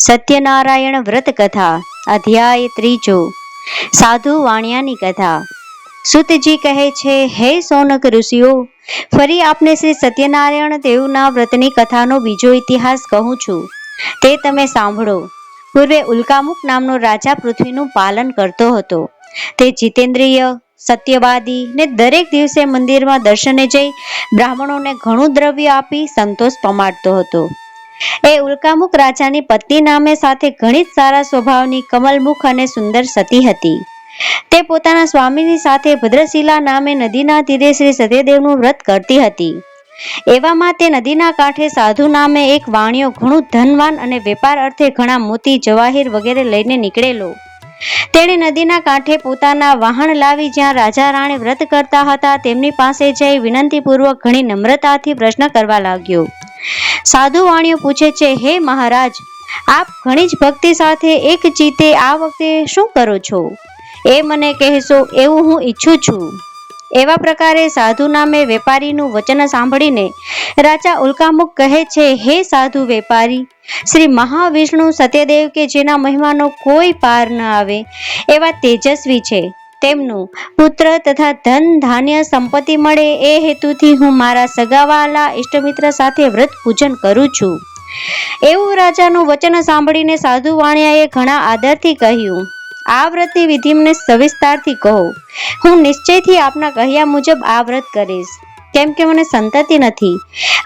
સત્યનારાયણ વ્રત કથા અધ્યાય 3 સાધુ વાણિયાની કથા। સુતજી કહે છે, હે સૌનક ઋષિઓ, ફરી આપને શ્રી સત્યનારાયણ દેવના વ્રતની કથાનો બીજો ઇતિહાસ કહું છું, તે તમે સાંભળો। પૂર્વે ઉલ્કામુક નામનો રાજા પૃથ્વીનું પાલન કરતો હતો। તે જીતેન્દ્રિય, સત્યવાદી ને દરેક દિવસે મંદિરમાં દર્શને જઈ બ્રાહ્મણોને ઘણું દ્રવ્ય આપી સંતોષ પમાડતો હતો। એ ઉલ્કામુક રાજાની પત્ની નામે સાથે ઘણી સારા સ્વભાવની, કમલમુખ અને સુંદર સતી હતી। તે પોતાના સ્વામીની સાથે ભદ્રશિલા નામે નદીના તીરે શ્રી સત્યદેવનું વ્રત કરતી હતી। એવામાં તે નદીના કાંઠે સાધુ નામે એક વાણિયો ઘણું ધનવાન અને વેપાર અર્થે ઘણા મોતી, જવાહીર વગેરે લઈને નીકળેલો। તેણે નદીના કાંઠે પોતાના વાહન લાવી જ્યાં રાજા રાણી વ્રત કરતા હતા તેમની પાસે જઈ વિનંતીપૂર્વક ઘણી નમ્રતાથી પ્રશ્ન કરવા લાગ્યો। સાધુ વાણિયો પૂછે છે, હે મહારાજ, આપ ઘણી જ ભક્તિ સાથે એક ચિત્તે આ વખતે શું કરો છો? એ મને કહેશો એવું હું ઈચ્છું છું। એવા પ્રકારે સાધુ નામે વેપારીનું વચન સાંભળીને રાજા ઉલ્કામુક કહે છે, હે સાધુ વેપારી, શ્રી મહાવિષ્ણુ સત્યદેવ કે જેના મહિમાનો કોઈ પાર ન આવે એવા તેજસ્વી છે, તેમનું પુત્ર તથા ધન ધાન્ય સંપત્તિ મળે એ હેતુથી હું મારા સગાવાલા ઇષ્ટમિત્ર સાથે વ્રત પૂજન કરું છું। એવું રાજાનું વચન સાંભળીને સાધુ વાણિયાએ ઘણા આદરથી કહ્યું, આ વ્રતની વિધિ મને સવિસ્તારથી કહો। હું નિશ્ચયથી આપના કહ્યા મુજબ આ વ્રત કરીશ, કેમ કે મને સંતતિ નથી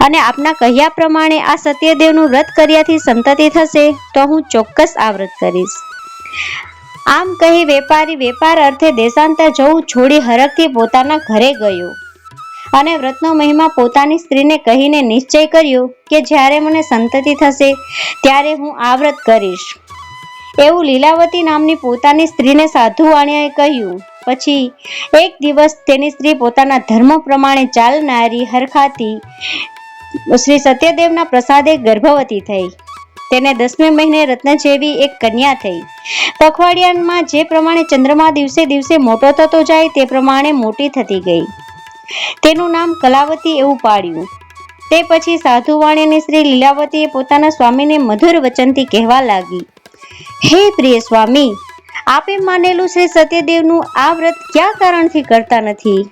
અને આપના કહ્યા પ્રમાણે આ સત્યદેવનું વ્રત કર્યાથી સંતતિ થશે તો હું ચોક્કસ આ વ્રત કરીશ। આમ કહી વેપારી વેપાર અર્થે દેશાંતર જવું છોડી હરખથી પોતાના ઘરે ગયો અને વ્રતનો મહિમા પોતાની સ્ત્રીને કહીને નિશ્ચય કર્યો કે જ્યારે મને સંતતિ થશે ત્યારે હું આ વ્રત કરીશ। એવું લીલાવતી નામની પોતાની સ્ત્રીને સાધુ વાણિયાએ કહ્યું। પછી એક દિવસ તેની સ્ત્રી પોતાના ધર્મ પ્રમાણે ચાલનારી હરખાથી શ્રી સત્યદેવના પ્રસાદે ગર્ભવતી થઈ। તેને 10મે મહિને રત્ન જેવી એક કન્યા થઈ। પખવાડિયામાં જે પ્રમાણે ચંદ્રમા દિવસે દિવસે મોટો થતો જાય તે પ્રમાણે મોટી થતી ગઈ। તેનું નામ કલાવતી એવું પાડ્યું। તે પછી સાધુ વાણિયાની સ્ત્રી લીલાવતીએ પોતાના સ્વામીને મધુર વચનથી કહેવા લાગી, હે પ્રિય સ્વામી, આપે માનેલું શ્રી સત્યદેવનું આ વ્રત કયા કારણથી કરતા નથી?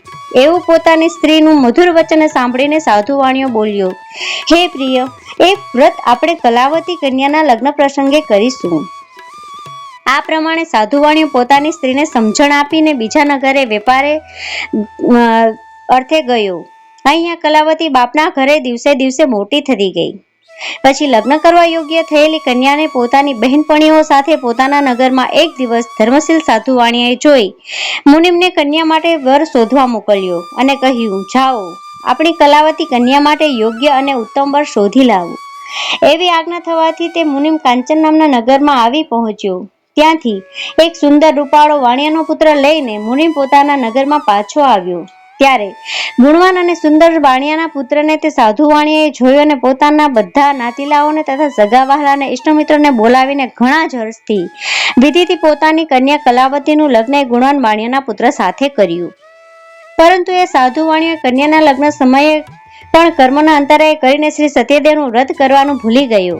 એવું પોતાની સ્ત્રીનું મધુર વચન સાંભળીને સાધુ વાણિયો બોલ્યો, હે પ્રિય, એ વ્રત આપણે કલાવતી કન્યાના લગ્ન પ્રસંગે કરીશું। આ પ્રમાણે સાધુ વાણિયો પોતાની સ્ત્રીને સમજણ આપીને બીજા નગરે વેપારે અર્થે ગયો। અહીંયા કલાવતી બાપના ઘરે દિવસે દિવસે મોટી થતી ગઈ। પછી લગ્ન કરવા યોગ્ય થયેલી કન્યાને પોતાની બહેનપણીઓ સાથે પોતાના નગરમાં એક દિવસ ધર્મશીલ સાધુ વાણિયાએ જોઈ મુનિમને કન્યા માટે વર શોધવા મોકલ્યો અને કહ્યું, જાઓ, આપણી કલાવતી કન્યા માટે યોગ્ય અને ઉત્તમ વર શોધી લાવો। એવી આજ્ઞા થવાથી તે મુનિમ કાંચન નામના નગરમાં આવી પહોંચ્યો। ત્યાંથી એક સુંદર રૂપાળો વાણિયાનો પુત્ર લઈને મુનિમ પોતાના નગરમાં પાછો આવ્યો। ત્યારે ગુણવાન અને સુંદર વાણિયાના પુત્રને તે સાધુ વાણિયાએ જોયો અને પોતાના બધા નાતીલાઓને તથા સગા વહાલાને ઇષ્ટમિત્રોને બોલાવીને ઘણા જ હર્ષથી વિધિથી પોતાની કન્યા કલાવતીનું લગ્ન એ ગુણવાન વાણિયાના પુત્ર સાથે કર્યું। પરંતુ એ સાધુ વાણિયો કન્યાના લગ્ન સમયે પણ કર્મના અંતરાય કરીને શ્રી સત્યદેવનું વ્રત કરવાનું ભૂલી ગયો।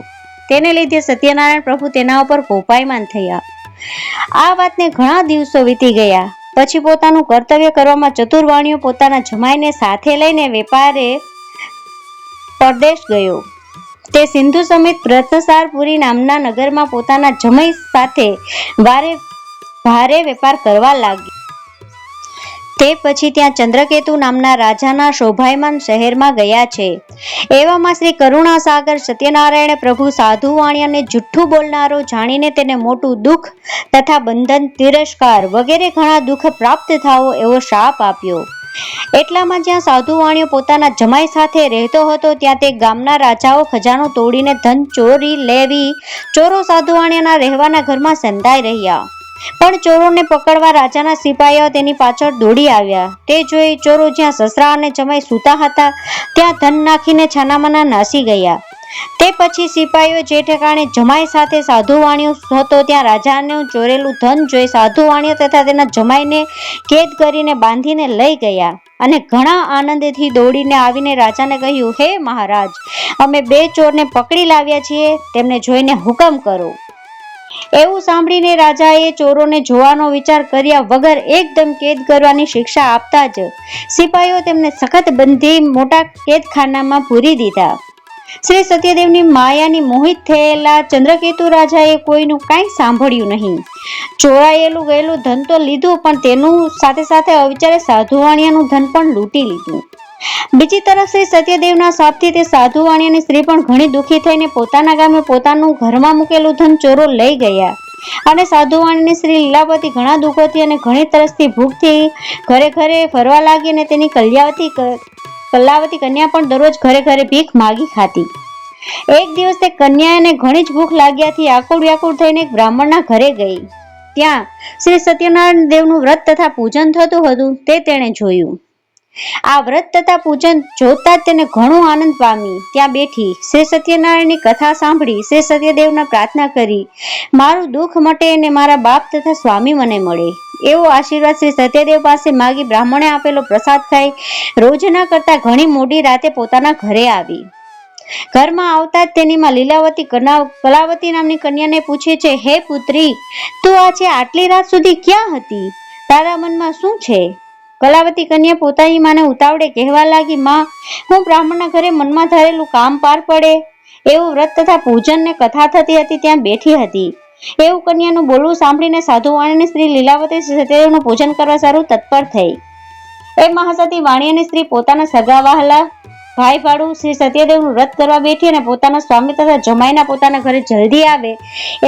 તેને લીધે સત્યનારાયણ પ્રભુ તેના ઉપર કોપાયમાન થયા। આ વાતને ઘણા દિવસો વીતી ગયા। પછી પોતાનું કર્તવ્ય કરવામાં ચતુર વાણિયો પોતાના જમાઈને સાથે લઈને વેપારે પરદેશ ગયો। તે સિંધુ સમિત રત્નસારપુરી નામના નગરમાં પોતાના જમાઈ સાથે ભારે વેપાર કરવા લાગ્યો। તે પછી ત્યાં ચંદ્રકેતુ નામના રાજાના શોભાયમાન શહેરમાં ગયા છે। એવામાં શ્રી કરુણાસાગર સત્યનારાયણ પ્રભુ સાધુ વાણિયાને જુઠ્ઠું બોલનારો જાણીને તેને મોટું દુઃખ તથા બંધન, તિરસ્કાર વગેરે ઘણા દુઃખ પ્રાપ્ત થાવો એવો શાપ આપ્યો। એટલામાં જ્યાં સાધુ વાણિયો પોતાના જમાઈ સાથે રહેતો હતો ત્યાં તે ગામના રાજાઓ ખજાનો તોડીને ધન ચોરી લેવી ચોરો સાધુ વાણિયાના રહેવાના ઘરમાં સંતાઈ રહ્યા। પણ ચોરોને પકડવા રાજાના સિપાહીઓ તેની પાછળ દોડી આવ્યા। તે જોઈ ચોરો જ્યાં સસરા અને જમાઈ સૂતા હતા ત્યાં ધન નાખીને છાનામાના નાસી ગયા। તે પછી સિપાહીઓ જે ઠેકાણે જમાઈ સાથે સાધુ વાણિયો હતો ત્યાં રાજાનું ચોરેલું ધન જોઈ સાધુ વાણિયો તથા તેના જમાઈને કેદ કરીને બાંધીને લઈ ગયા અને ઘણા આનંદથી દોડીને આવીને રાજાને કહ્યું, હે મહારાજ, અમે 2 ચોરને પકડી લાવ્યા છીએ, તેમને જોઈને હુકમ કરો. એવું સાંભળીને રાજાએ ચોરોને જોવાનો વિચાર કર્યા વગર એકદમ કેદ કરવાની શિક્ષા આપતા જ સિપાહીઓ તેમને સખત બંધી મોટા કેદખાનામાં પૂરી દીધા. શ્રી સત્યદેવની માયાની મોહિત થયેલા ચંદ્રકેતુ રાજાએ કોઈનું કાંઈ સાંભળ્યું નહીં. ચોરાયેલું ગયેલું ધન તો લીધું, પણ તેનું સાથે સાથે અવિચારે સાધુ વાણિયાનું ધન પણ લૂંટી લીધું. બીજી તરફ શ્રી સત્યદેવના શાપથી તે સાધુ વાણિયાની સ્ત્રી પણ ઘણી દુઃખી થઈને પોતાના ગામે પોતાનું ઘરમાં મૂકેલું ધન ચોરો લઈ ગયા અને સાધુ વાણિયાની સ્ત્રી લીલાવતી ઘણા દુઃખોથી અને ઘણી તરસથી ભૂખથી ઘરે ઘરે ફરવા લાગી અને તેની કલાવતી કન્યા પણ દરરોજ ઘરે ઘરે ભીખ માગી ખાતી. એક દિવસ તે કન્યાને ઘણી જ ભૂખ લાગ્યાથી આકુળ વ્યાકુળ થઈને એક બ્રાહ્મણના ઘરે ગઈ. ત્યાં શ્રી સત્યનારાયણ દેવનું વ્રત તથા પૂજન થતું હતું તે તેણે જોયું. આ વ્રત તથા પૂજન જોતા જ તેને ઘણો આનંદ પામી. ત્યાં બેઠી શ્રી સત્યનારાયણની કથા સાંભળી શ્રી સત્યદેવને પ્રાર્થના કરી, મારું દુઃખ મટે અને મારા બાપ તથા સ્વામી મને મળે એવો આશીર્વાદ શ્રી સત્યદેવ પાસે માગી બ્રાહ્મણે આપેલો પ્રસાદ ખાઈ રોજના કરતા ઘણી મોડી રાતે પોતાના ઘરે આવી. ઘરમાં આવતા જ તેની માં લીલાવતી કલાવતી નામની કન્યાને પૂછે છે, હે પુત્રી, તું આજે આટલી રાત સુધી ક્યાં હતી? તારા મનમાં શું છે? કલાવતી કન્યા પોતાની માને ઉતાવળે કહેવા લાગી, માં, હું બ્રાહ્મણના ઘરે મનમાં ધારેલું કામ પાર પડે એવું વ્રત તથા પૂજન ને કથા થતી હતી ત્યાં બેઠી હતી. એવું કન્યાનું બોલવું સાંભળીને સાધુ વાણિયાની સ્ત્રી લીલાવતી સત્યદેવનું પૂજન કરવા સારું તત્પર થઈ. એ મહાસતી વાણિયાની સ્ત્રી પોતાના સગા વહાલા ભાઈ ભાડું શ્રી સત્યદેવનું વ્રત કરવા બેઠી અને પોતાના સ્વામી તથા જમાઈના પોતાના ઘરે જલ્દી આવે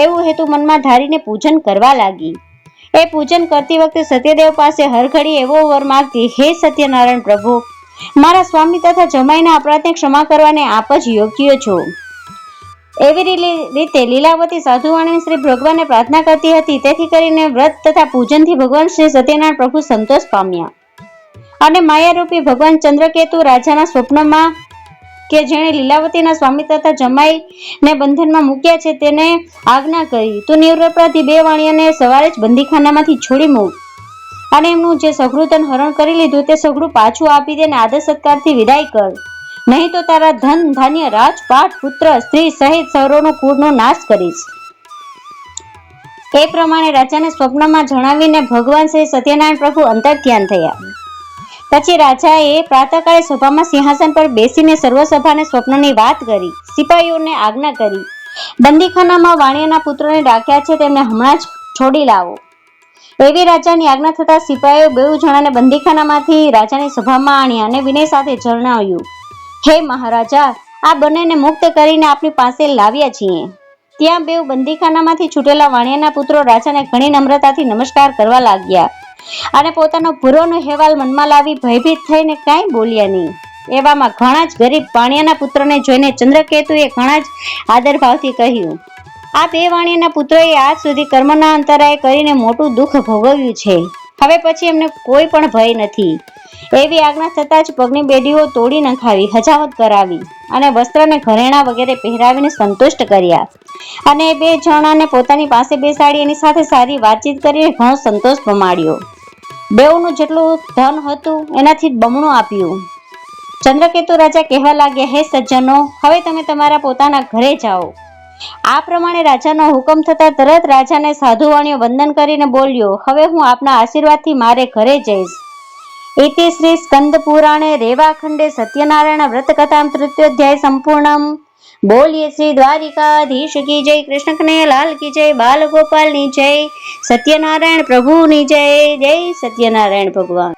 એવું હેતુ મનમાં ધારીને પૂજન કરવા લાગી. એ પૂજન કરતી વખતે સત્યદેવ પાસે હરઘડી એવો વર માંગતી, હે સત્યનારાયણ પ્રભુ, મારા સ્વામી તથા જમાઈના અપરાધને ક્ષમા કરવાને આપ જ યોગ્ય છો. એવી રીતે લીલાવતી સાધુ વાણિયાની સ્ત્રી ભગવાનને પ્રાર્થના કરતી હતી. તેથી કરીને વ્રત તથા પૂજનથી ભગવાન શ્રી સત્યનારાયણ પ્રભુ સંતોષ પામ્યા અને માયારૂપી ભગવાન ચંદ્રકેતુ રાજાના સ્વપ્નમાં કે જેણે લીલાવતીના સ્વામી તથા જમાઈને બંધનમાં મૂક્યા છે તેને આજ્ઞા કરી, તું નિરપરાધી 2 વાણિયાને સવારે જ બંદીખાનામાંથી છોડી મૂક અને એમનું જે સઘળું ધન હરણ કરી લીધું તે સઘળું પાછું આપી દે અને આદર સત્કારથી વિદાય કર, નહીં તો તારા ધન ધાન્ય રાજપાટ પુત્ર સ્ત્રી સહિત સૌનો કુળનો નાશ કરીશ. એ પ્રમાણે રાજાને સ્વપ્નમાં જણાવીને ભગવાન શ્રી સત્યનારાયણ પ્રભુ અંતર્ધ્યાન થયા. પછી રાજાએ પ્રાતઃકાળે સભામાં સિંહાસન પર બેસીને સર્વસભાને સ્વપ્નની વાત કરી. સિપાહીઓને આજ્ઞા કરી, બંદીખાનામાં વાણિયાના પુત્રોને રાખ્યા છે, તેમને હમણાં જ છોડી લાવો. એવી રાજાની આજ્ઞા થતા સિપાહીઓ 2 જણાને બંદીખાનામાંથી રાજાની સભામાં આણ્યા અને વિનય સાથે જણાવ્યું, હે મહારાજા, આ બંનેને મુક્ત કરીને આપની પાસે લાવ્યા છીએ. ત્યાં 2 બંદીખાનામાંથી છૂટેલા વાણિયાના પુત્રો રાજાને ઘણી નમ્રતાથી નમસ્કાર કરવા લાગ્યા અને પોતાનો ભૂરોનો અહેવાલ મનમાં લાવી ભયભીત થઈને કાંઈ બોલ્યા નહીં. એવામાં ઘણા જ ગરીબ વાણિયાના પુત્રને જોઈને ચંદ્રકેતુએ ઘણા જ આદરભાવથી કહ્યું, આ 2 વાણિયાના પુત્રોએ આજ સુધી કર્મના અંતરાય કરીને મોટું દુઃખ ભોગવ્યું છે. હવે પછી એમને કોઈ પણ ભય નથી. એવી આજ્ઞા થતાં જ પગની બેડીઓ તોડી નખાવી, હજાવત કરાવી અને વસ્ત્રને ઘરેણા વગેરે પહેરાવીને સંતુષ્ટ કર્યા અને 2 જણાને પોતાની પાસે બેસાડી એની સાથે સારી વાતચીત કરીને ઘણો સંતોષ પમાડ્યો. બેઉનું જેટલું ધન હતું એનાથી બમણું આપ્યું. ચંદ્રકેતુ રાજા કહેવા લાગ્યા, હે સજ્જનો, હવે તમે તમારા પોતાના ઘરે જાઓ. આ પ્રમાણે રાજાનો હુકમ થતા તરત રાજાને સાધુ વાણિયો વંદન કરીને બોલ્યો, હવે હું આપના આશીર્વાદથી મારે ઘરે જઈશ. इति श्री स्कंद पुराणे रेवाखंडे सत्यनारायण व्रत कथा तृतीयोध्याय संपूर्णम। बोलिए श्री द्वारिकाधीश की जय, कृष्ण कन्हैया की जय, बाल गोपाल की जय, सत्यनारायण प्रभु की जय, जय सत्यनारायण भगवान।